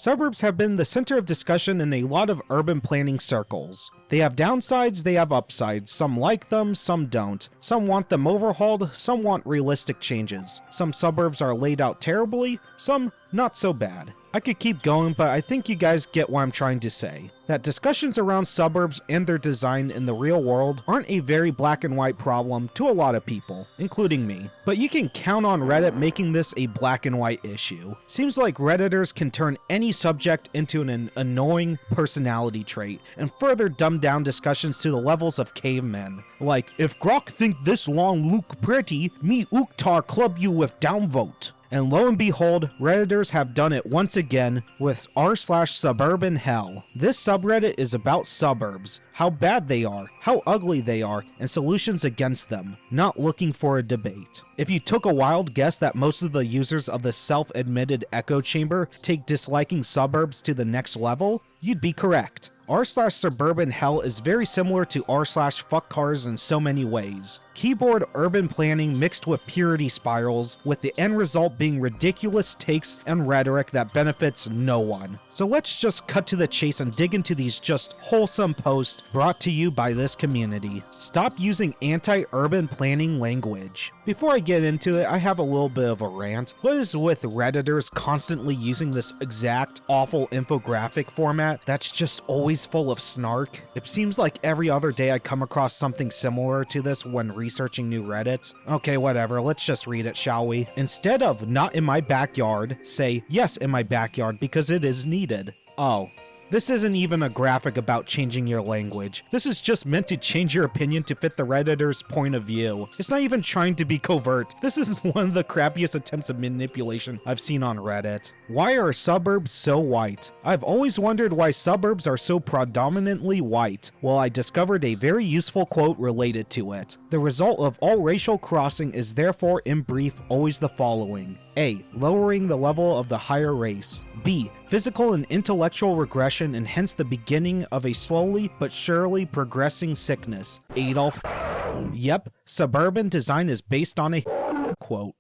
Suburbs have been the center of discussion in a lot of urban planning circles. They have downsides, they have upsides. Some like them, some don't. Some want them overhauled, some want realistic changes. Some suburbs are laid out terribly, some not so bad. I could keep going, but I think you guys get what I'm trying to say. That discussions around suburbs and their design in the real world aren't a very black and white problem to a lot of people, including me. But you can count on Reddit making this a black and white issue. Seems like Redditors can turn any subject into an annoying personality trait and further dumb down discussions to the levels of cavemen. Like, if Grok think this long look pretty, me Uktar club you with downvote. And lo and behold, Redditors have done it once again with r/suburbanhell. This subreddit is about suburbs, how bad they are, how ugly they are, and solutions against them, not looking for a debate. If you took a wild guess that most of the users of the self-admitted echo chamber take disliking suburbs to the next level, you'd be correct. r/suburbanhell is very similar to r/fuckcars in so many ways. Keyboard urban planning mixed with purity spirals, with the end result being ridiculous takes and rhetoric that benefits no one. So let's just cut to the chase and dig into these just wholesome posts brought to you by this community. Stop using anti-urban planning language. Before I get into it, I have a little bit of a rant. What is with Redditors constantly using this exact awful infographic format that's just always full of snark? It seems like every other day I come across something similar to this when researching new Reddits. Okay, whatever, let's just read it, shall we? Instead of "not in my backyard," say "yes in my backyard" because it is needed. Oh. This isn't even a graphic about changing your language. This is just meant to change your opinion to fit the Redditor's point of view. It's not even trying to be covert. This is one of the crappiest attempts of manipulation I've seen on Reddit. Why are suburbs so white? I've always wondered why suburbs are so predominantly white. Well, I discovered a very useful quote related to it. The result of all racial crossing is therefore, in brief, always the following. A. Lowering the level of the higher race. B. Physical and intellectual regression and hence the beginning of a slowly but surely progressing sickness. Adolf. Yep, suburban design is based on a quote.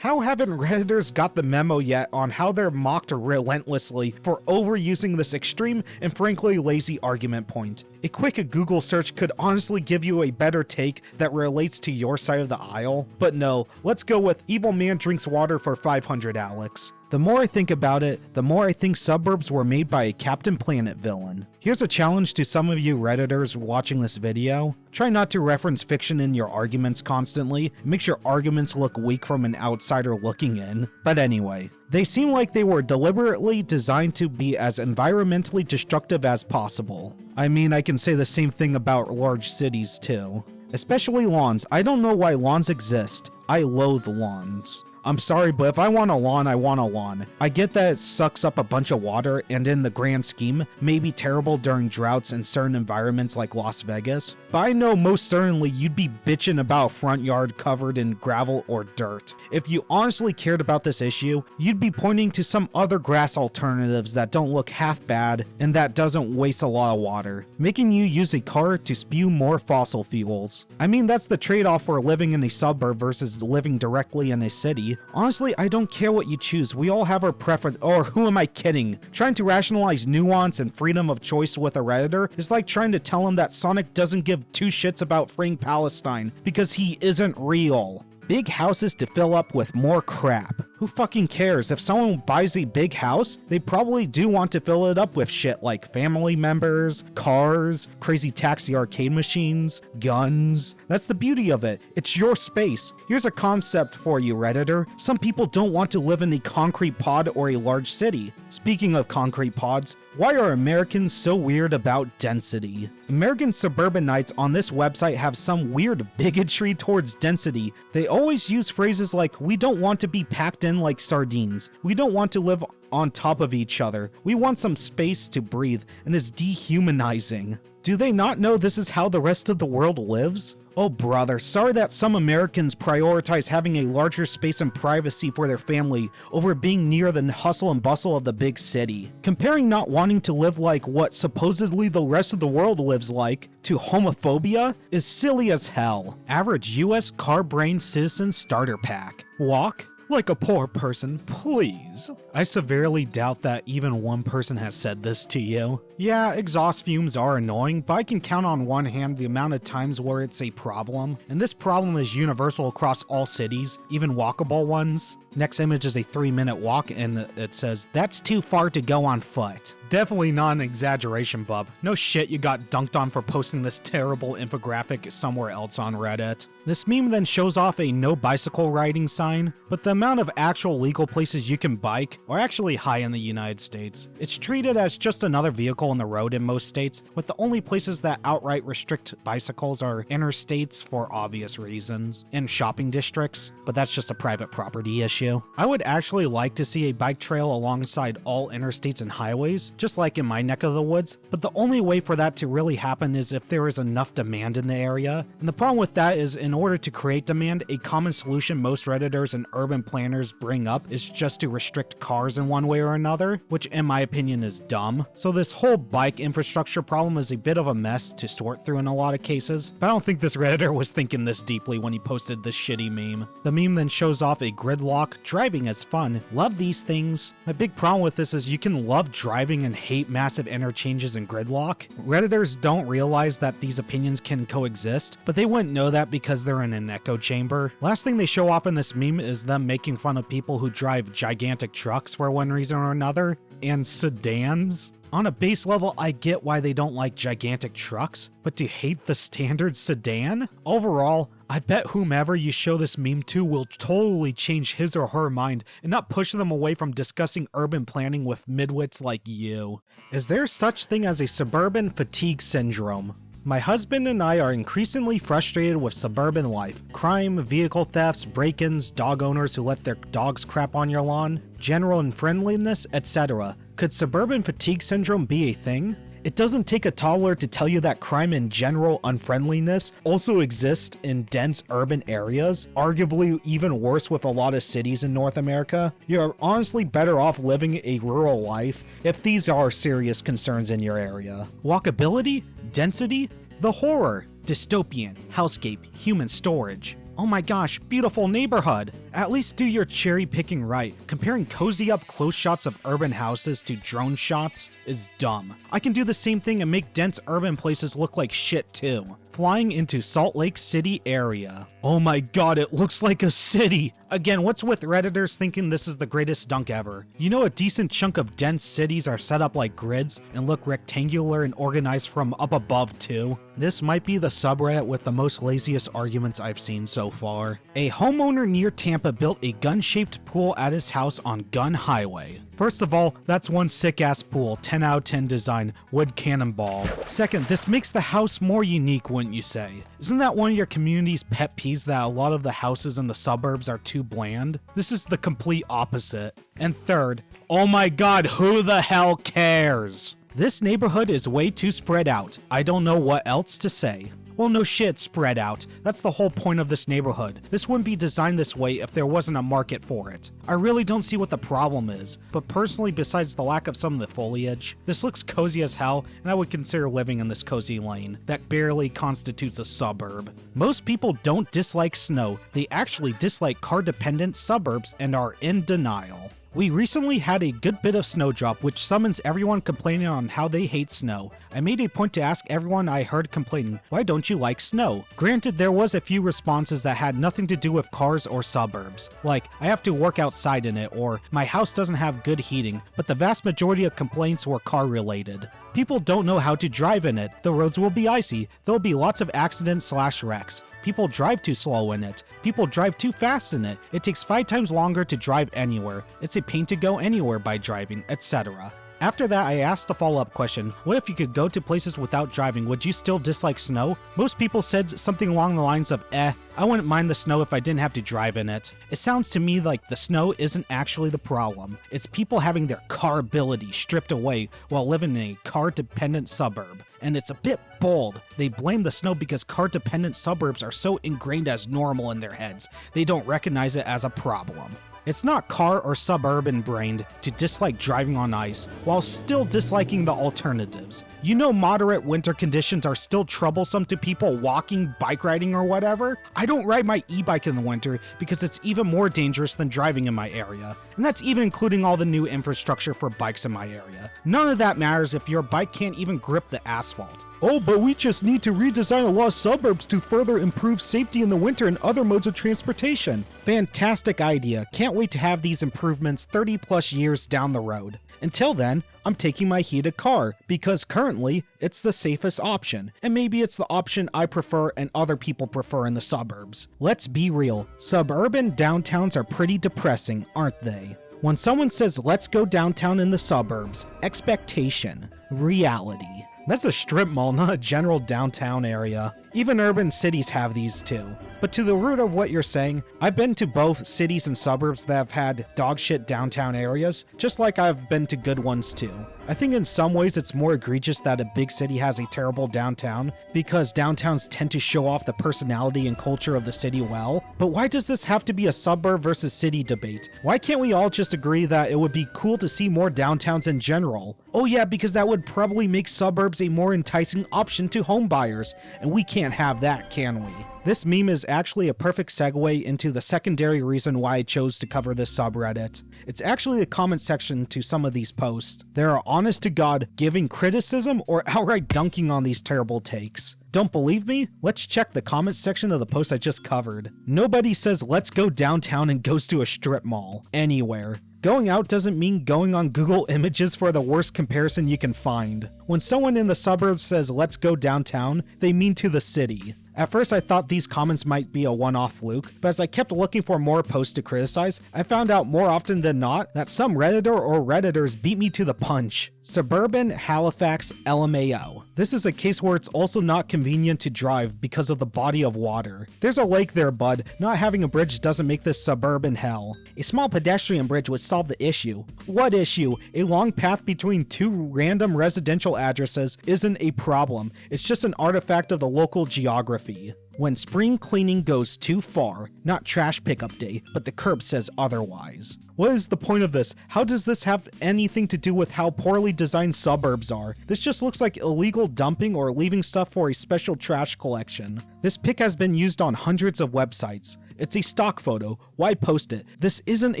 How haven't Redditors got the memo yet on how they're mocked relentlessly for overusing this extreme and frankly lazy argument point? A quick Google search could honestly give you a better take that relates to your side of the aisle. But no, let's go with "evil man drinks water for 500 Alex." The more I think about it, the more I think suburbs were made by a Captain Planet villain. Here's a challenge to some of you Redditors watching this video. Try not to reference fiction in your arguments constantly. It makes your arguments look weak from an outsider looking in. But anyway, they seem like they were deliberately designed to be as environmentally destructive as possible. I mean, I can say the same thing about large cities too. Especially lawns. I don't know why lawns exist. I loathe lawns. I'm sorry, but if I want a lawn, I want a lawn. I get that it sucks up a bunch of water and in the grand scheme may be terrible during droughts in certain environments like Las Vegas, but I know most certainly you'd be bitching about a front yard covered in gravel or dirt. If you honestly cared about this issue, you'd be pointing to some other grass alternatives that don't look half bad and that doesn't waste a lot of water, making you use a car to spew more fossil fuels. I mean, that's the trade-off for living in a suburb versus living directly in a city. Honestly, I don't care what you choose. We all have our preference. Or who am I kidding? Trying to rationalize nuance and freedom of choice with a Redditor is like trying to tell him that Sonic doesn't give two shits about freeing Palestine because he isn't real. Big houses to fill up with more crap. Who fucking cares? If someone buys a big house, they probably do want to fill it up with shit like family members, cars, crazy taxi arcade machines, guns. That's the beauty of it. It's your space. Here's a concept for you, Redditor. Some people don't want to live in a concrete pod or a large city. Speaking of concrete pods, why are Americans so weird about density? American suburbanites on this website have some weird bigotry towards density. They always use phrases like, "We don't want to be packed in like sardines. We don't want to live on top of each other. We want some space to breathe," and it's dehumanizing. Do they not know this is how the rest of the world lives? Oh brother, sorry that some Americans prioritize having a larger space and privacy for their family over being near the hustle and bustle of the big city. Comparing not wanting to live like what supposedly the rest of the world lives like to homophobia is silly as hell. Average US car brain citizen starter pack. Walk, Like a poor person, please. I severely doubt that even one person has said this to you. Yeah, exhaust fumes are annoying, but I can count on one hand the amount of times where it's a problem, and this problem is universal across all cities, even walkable ones. Next image is a 3-minute walk, and it says, "That's too far to go on foot." Definitely not an exaggeration, bub. No shit you got dunked on for posting this terrible infographic somewhere else on Reddit. This meme then shows off a no bicycle riding sign, but the amount of actual legal places you can bike are actually high in the United States. It's treated as just another vehicle on the road in most states, with the only places that outright restrict bicycles are interstates for obvious reasons, and shopping districts, but that's just a private property issue. I would actually like to see a bike trail alongside all interstates and highways, just like in my neck of the woods, but the only way for that to really happen is if there is enough demand in the area. And the problem with that is, in order to create demand, a common solution most Redditors and urban planners bring up is just to restrict cars in one way or another, which in my opinion is dumb. So this whole bike infrastructure problem is a bit of a mess to sort through in a lot of cases, but I don't think this Redditor was thinking this deeply when he posted this shitty meme. The meme then shows off a gridlock. Driving is fun. Love these things. My big problem with this is you can love driving and hate massive interchanges and gridlock. Redditors don't realize that these opinions can coexist, but they wouldn't know that because they're in an echo chamber. Last thing they show off in this meme is them making fun of people who drive gigantic trucks for one reason or another, and sedans. On a base level, I get why they don't like gigantic trucks, but to hate the standard sedan? Overall, I bet whomever you show this meme to will totally change his or her mind and not push them away from discussing urban planning with midwits like you. Is there such thing as a suburban fatigue syndrome? My husband and I are increasingly frustrated with suburban life. Crime, vehicle thefts, break-ins, dog owners who let their dogs crap on your lawn, general unfriendliness, etc. Could suburban fatigue syndrome be a thing? It doesn't take a toddler to tell you that crime and general unfriendliness also exist in dense urban areas, arguably even worse with a lot of cities in North America. You're honestly better off living a rural life if these are serious concerns in your area. Walkability? Density? The horror. Dystopian. Hellscape. Human storage. Oh my gosh, beautiful neighborhood! At least do your cherry picking right. Comparing cozy up close shots of urban houses to drone shots is dumb. I can do the same thing and make dense urban places look like shit too. Flying into Salt Lake City area. Oh my god, it looks like a city! Again, what's with Redditors thinking this is the greatest dunk ever? You know a decent chunk of dense cities are set up like grids and look rectangular and organized from up above too? This might be the subreddit with the most laziest arguments I've seen so far. A homeowner near Tampa built a gun-shaped pool at his house on Gun Highway. First of all, that's one sick-ass pool, 10 out of 10 design, wood cannonball. Second, this makes the house more unique, wouldn't you say? Isn't that one of your community's pet peeves that a lot of the houses in the suburbs are too bland? This is the complete opposite. And third, oh my god, who the hell cares? This neighborhood is way too spread out. I don't know what else to say. Well, no shit, spread out. That's the whole point of this neighborhood. This wouldn't be designed this way if there wasn't a market for it. I really don't see what the problem is, but personally, besides the lack of some of the foliage, this looks cozy as hell, and I would consider living in this cozy lane that barely constitutes a suburb. Most people don't dislike snow. They actually dislike car-dependent suburbs and are in denial. We recently had a good bit of snowdrop, which summons everyone complaining on how they hate snow. I made a point to ask everyone I heard complaining, why don't you like snow? Granted, there was a few responses that had nothing to do with cars or suburbs, like, I have to work outside in it, or my house doesn't have good heating, but the vast majority of complaints were car related. People don't know how to drive in it, the roads will be icy, there'll be lots of accidents/wrecks. People drive too slow in it. People drive too fast in it. It takes 5 times longer to drive anywhere. It's a pain to go anywhere by driving, etc. After that, I asked the follow-up question, what if you could go to places without driving, would you still dislike snow? Most people said something along the lines of, I wouldn't mind the snow if I didn't have to drive in it. It sounds to me like the snow isn't actually the problem. It's people having their car ability stripped away while living in a car-dependent suburb. And it's a bit bold. They blame the snow because car-dependent suburbs are so ingrained as normal in their heads, they don't recognize it as a problem. It's not car or suburban brained to dislike driving on ice while still disliking the alternatives. You know moderate winter conditions are still troublesome to people walking, bike riding, or whatever? I don't ride my e-bike in the winter because it's even more dangerous than driving in my area. And that's even including all the new infrastructure for bikes in my area. None of that matters if your bike can't even grip the asphalt. Oh, but we just need to redesign a lot of suburbs to further improve safety in the winter and other modes of transportation. Fantastic idea. Can't wait to have these improvements 30 plus years down the road. Until then, I'm taking my heated car, because currently, it's the safest option, and maybe it's the option I prefer and other people prefer in the suburbs. Let's be real, suburban downtowns are pretty depressing, aren't they? When someone says let's go downtown in the suburbs, expectation, reality. That's a strip mall, not a general downtown area. Even urban cities have these too. But to the root of what you're saying, I've been to both cities and suburbs that have had dogshit downtown areas, just like I've been to good ones too. I think in some ways it's more egregious that a big city has a terrible downtown, because downtowns tend to show off the personality and culture of the city well. But why does this have to be a suburb versus city debate? Why can't we all just agree that it would be cool to see more downtowns in general? Oh yeah, because that would probably make suburbs a more enticing option to home buyers, and we can't have that, can we? This meme is actually a perfect segue into the secondary reason why I chose to cover this subreddit. It's actually the comment section to some of these posts. There are honest to God giving criticism or outright dunking on these terrible takes. Don't believe me? Let's check the comment section of the post I just covered. Nobody says let's go downtown and goes to a strip mall. Anywhere. Going out doesn't mean going on Google Images for the worst comparison you can find. When someone in the suburbs says let's go downtown, they mean to the city. At first I thought these comments might be a one-off fluke, but as I kept looking for more posts to criticize, I found out more often than not that some Redditor or Redditors beat me to the punch. Suburban Halifax LMAO. This is a case where it's also not convenient to drive because of the body of water. There's a lake there, bud. Not having a bridge doesn't make this suburban hell. A small pedestrian bridge would solve the issue. What issue? A long path between two random residential addresses isn't a problem. It's just an artifact of the local geography. When spring cleaning goes too far, not trash pickup day, but the curb says otherwise. What is the point of this? How does this have anything to do with how poorly designed suburbs are? This just looks like illegal dumping or leaving stuff for a special trash collection. This pic has been used on hundreds of websites. It's a stock photo. Why post it? This isn't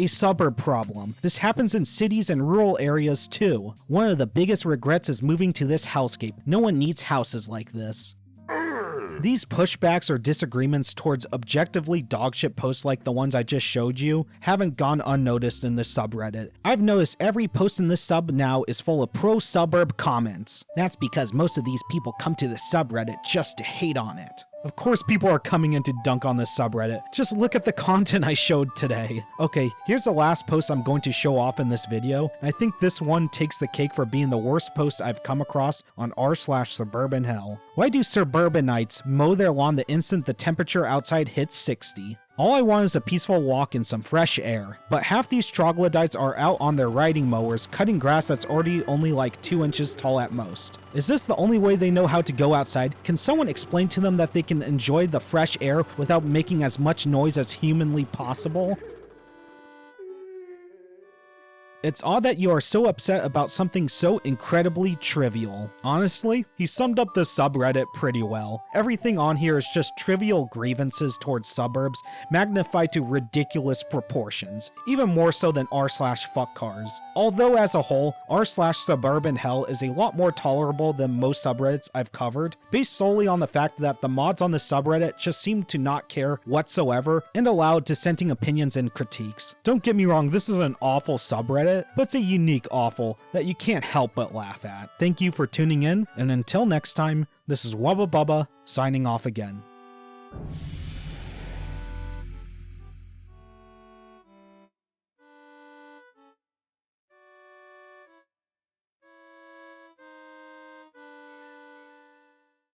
a suburb problem. This happens in cities and rural areas too. One of the biggest regrets is moving to this hellscape. No one needs houses like this. These pushbacks or disagreements towards objectively dogshit posts like the ones I just showed you haven't gone unnoticed in this subreddit. I've noticed every post in this sub now is full of pro-suburb comments. That's because most of these people come to this subreddit just to hate on it. Of course people are coming in to dunk on this subreddit. Just look at the content I showed today. Okay, here's the last post I'm going to show off in this video. I think this one takes the cake for being the worst post I've come across on r/suburbanhell. Why do suburbanites mow their lawn the instant the temperature outside hits 60? All I want is a peaceful walk and some fresh air. But half these troglodytes are out on their riding mowers cutting grass that's already only like 2 inches tall at most. Is this the only way they know how to go outside? Can someone explain to them that they can enjoy the fresh air without making as much noise as humanly possible? It's odd that you are so upset about something so incredibly trivial. Honestly, he summed up the subreddit pretty well. Everything on here is just trivial grievances towards suburbs, magnified to ridiculous proportions, even more so than r/fuckcars. Although as a whole, r/suburbanhell is a lot more tolerable than most subreddits I've covered, based solely on the fact that the mods on the subreddit just seem to not care whatsoever and allow dissenting opinions and critiques. Don't get me wrong, this is an awful subreddit, but it's a unique awful that you can't help but laugh at. Thank you for tuning in, and until next time, this is Wubba Bubba signing off again.